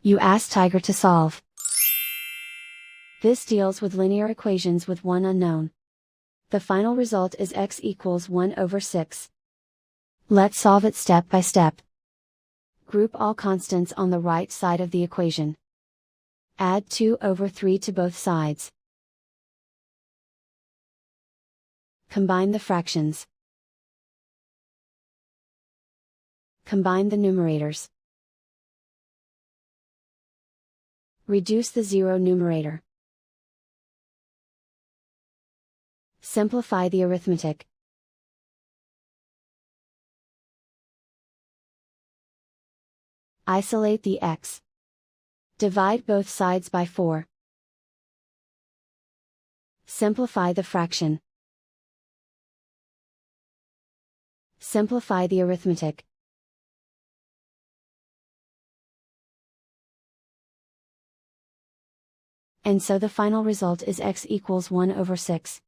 You ask Tiger to solve. This deals with linear equations with one unknown. The final result is x equals 1/6. Let's solve it step by step. Group all constants on the right side of the equation. Add 2/3 to both sides. Combine the fractions. Combine the numerators. Reduce the zero numerator. Simplify the arithmetic. Isolate the x. Divide both sides by 4. Simplify the fraction. Simplify the arithmetic. And so the final result is x equals 1/6.